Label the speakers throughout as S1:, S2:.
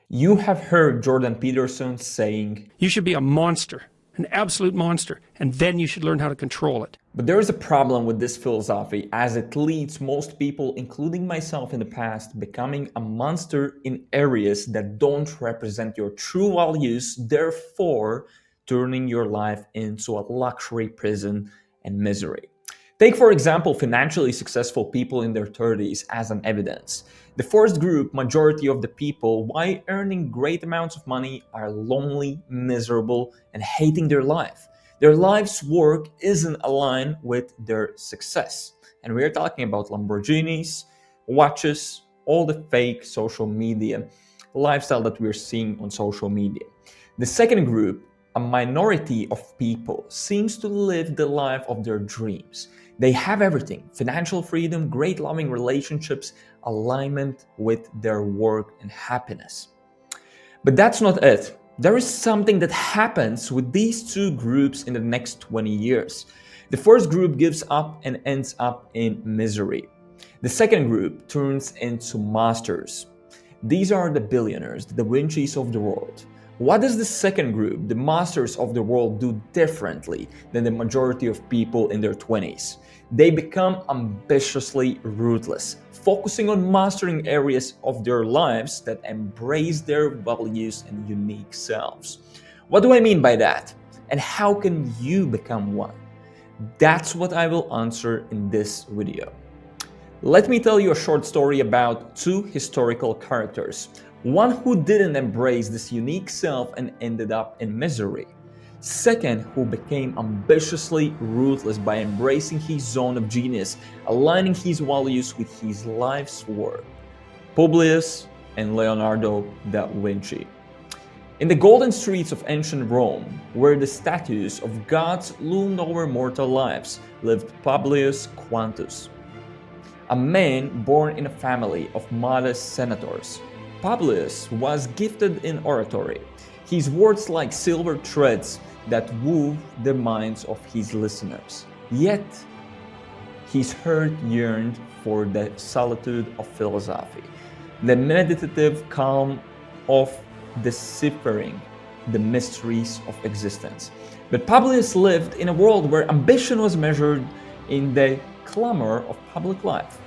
S1: You have heard Jordan Peterson saying,
S2: You should be a monster, an absolute monster, and then you should learn how to control it.
S1: but there is a problem with this philosophy as it leads most people, including myself in the past, becoming a monster in areas that don't represent your true values, therefore turning your life into a luxury prison and misery. Take, for example, financially successful people in their 30s as an evidence. The first group, majority of the people, while earning great amounts of money, are lonely, miserable, and hating their life. Their life's work isn't aligned with their success. And we're talking about Lamborghinis, watches, all the fake social media lifestyle that we're seeing on social media. The second group, a minority of people, seems to live the life of their dreams. They have everything: financial freedom, great loving relationships, alignment with their work, and happiness. But that's not it. There is something that happens with these two groups in the next 20 years. The first group gives up and ends up in misery. The second group turns into masters. These are the billionaires, the Da Vincis of the world. What does the second group, the masters of the world, do differently than the majority of people in their 20s? They become ambitiously ruthless, focusing on mastering areas of their lives that embrace their values and unique selves. What do I mean by that? And how can you become one? That's what I will answer in this video. Let me tell you a short story about two historical characters. One who didn't embrace this unique self and ended up in misery. Second, who became ambitiously ruthless by embracing his zone of genius, aligning his values with his life's work. Publius and Leonardo da Vinci. In the golden streets of ancient Rome, where the statues of gods loomed over mortal lives, lived Publius Quantus, a man born in a family of modest senators. Publius was gifted in oratory, his words like silver threads that wove the minds of his listeners. Yet, his heart yearned for the solitude of philosophy, the meditative calm of deciphering the mysteries of existence. But Publius lived in a world where ambition was measured in the clamor of public life.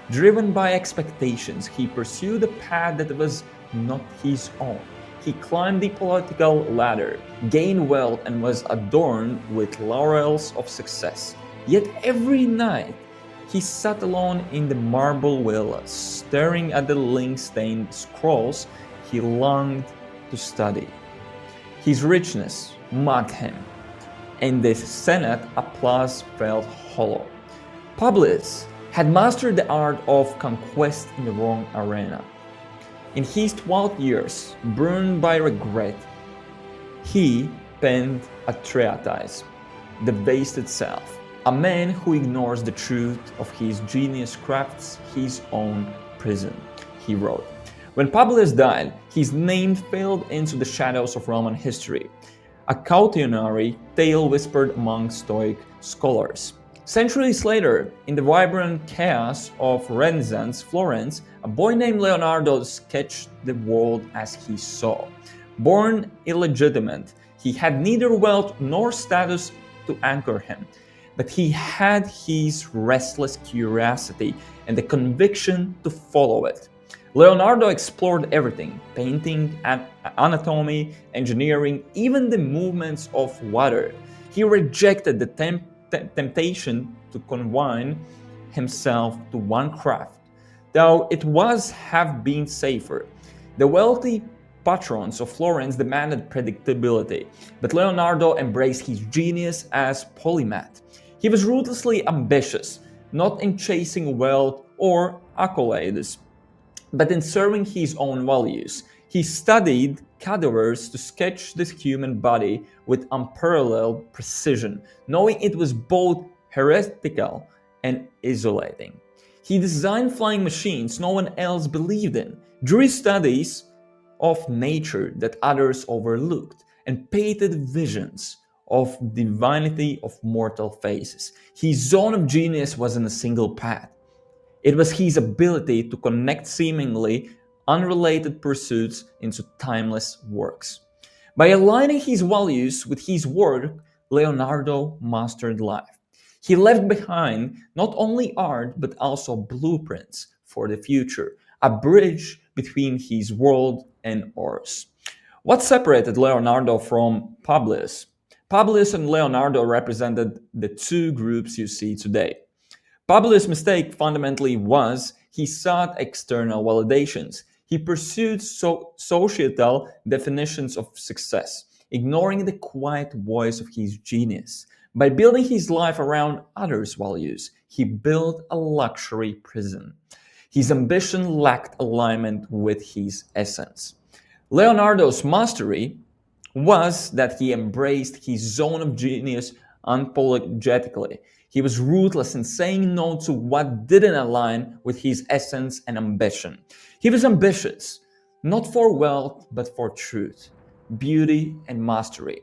S1: Driven by expectations, he pursued a path that was not his own. He climbed the political ladder, gained wealth, and was adorned with laurels of success. Yet every night, he sat alone in the marble villa, staring at the ink-stained scrolls he longed to study. His richness mocked him, and the Senate applause felt hollow. Publius had mastered the art of conquest in the wrong arena. In his 12 years, burned by regret, he penned a treatise, The Wasted Self. A man who ignores the truth of his genius crafts his own prison, he wrote. When Publius died, his name faded into the shadows of Roman history, a cautionary tale whispered among Stoic scholars. Centuries later, in the vibrant chaos of Renaissance Florence, a boy named Leonardo sketched the world as he saw. Born illegitimate, he had neither wealth nor status to anchor him, but he had his restless curiosity and the conviction to follow it. Leonardo explored everything: painting, anatomy, engineering, even the movements of water. He rejected the temptation to confine himself to one craft, though it was have been safer. The wealthy patrons of Florence demanded predictability, but Leonardo embraced his genius as polymath. He was ruthlessly ambitious, not in chasing wealth or accolades, but in serving his own values. He studied cadavers to sketch the human body with unparalleled precision, knowing it was both heretical and isolating. He designed flying machines no one else believed in, drew studies of nature that others overlooked, and painted visions of divinity of mortal faces. His zone of genius wasn't a single path. It was his ability to connect seemingly unrelated pursuits into timeless works. By aligning his values with his work, Leonardo mastered life. He left behind not only art but also blueprints for the future, a bridge between his world and ours. What separated Leonardo from Publius? Publius and Leonardo represented the two groups you see today. Publius' mistake fundamentally was he sought external validations. He pursued societal definitions of success, ignoring the quiet voice of his genius. By building his life around others' values, he built a luxury prison. His ambition lacked alignment with his essence. Leonardo's mastery was that he embraced his zone of genius unapologetically. He was ruthless in saying no to what didn't align with his essence and ambition. He was ambitious, not for wealth, but for truth, beauty, and mastery.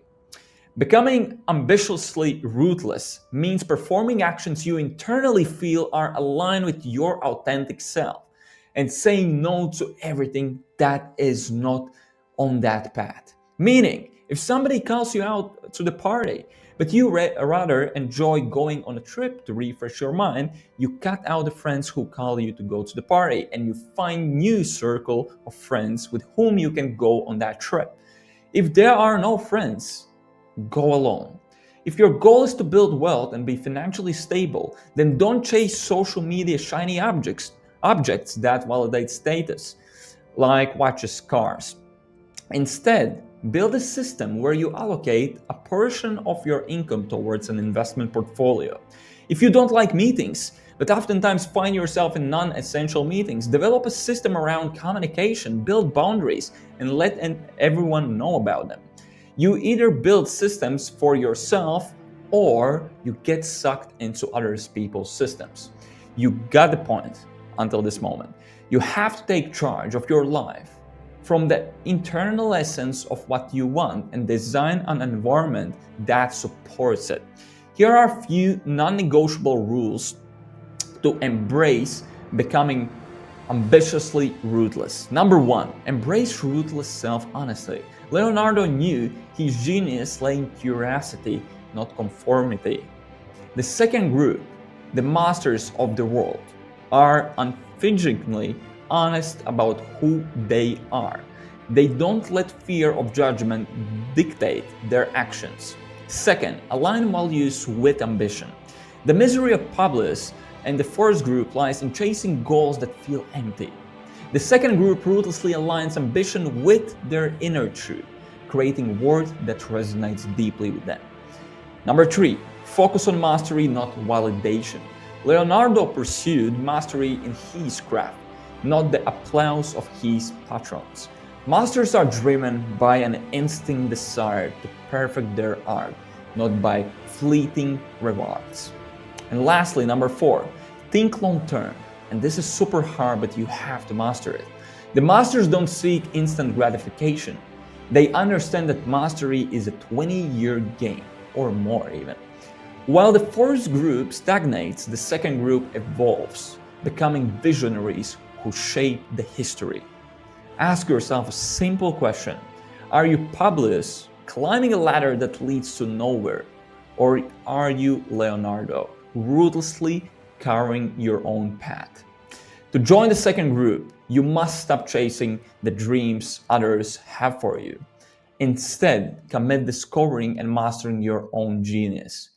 S1: Becoming ambitiously ruthless means performing actions you internally feel are aligned with your authentic self and saying no to everything that is not on that path. Meaning, if somebody calls you out to the party, but you rather enjoy going on a trip to refresh your mind, you cut out the friends who call you to go to the party and you find new circle of friends with whom you can go on that trip. If there are no friends, go alone. If your goal is to build wealth and be financially stable, then don't chase social media shiny objects that validate status, like watches, cars. Instead, build a system where you allocate a portion of your income towards an investment portfolio. If you don't like meetings, but oftentimes find yourself in non-essential meetings, develop a system around communication, build boundaries, and let everyone know about them. You either build systems for yourself or you get sucked into other people's systems. You got the point until this moment. You have to take charge of your life from the internal essence of what you want and design an environment that supports it. Here are a few non-negotiable rules to embrace becoming ambitiously ruthless. Number 1, embrace ruthless self-honesty. Leonardo knew his genius lay in curiosity, not conformity. The second group, the masters of the world, are unflinchingly honest about who they are. They don't let fear of judgment dictate their actions. Second, align values with ambition. The misery of Publius and the first group lies in chasing goals that feel empty. The second group ruthlessly aligns ambition with their inner truth, creating work that resonates deeply with them. Number 3, focus on mastery, not validation. Leonardo pursued mastery in his craft, not the applause of his patrons. Masters are driven by an instinct desire to perfect their art, not by fleeting rewards. And lastly, number 4, think long term. And this is super hard, but you have to master it. The masters don't seek instant gratification. They understand that mastery is a 20-year game, or more even. While the first group stagnates, the second group evolves, becoming visionaries who shape the history. Ask yourself a simple question. Are you Publius, climbing a ladder that leads to nowhere? Or are you Leonardo, ruthlessly carving your own path? To join the second group, you must stop chasing the dreams others have for you. Instead, commit discovering and mastering your own genius.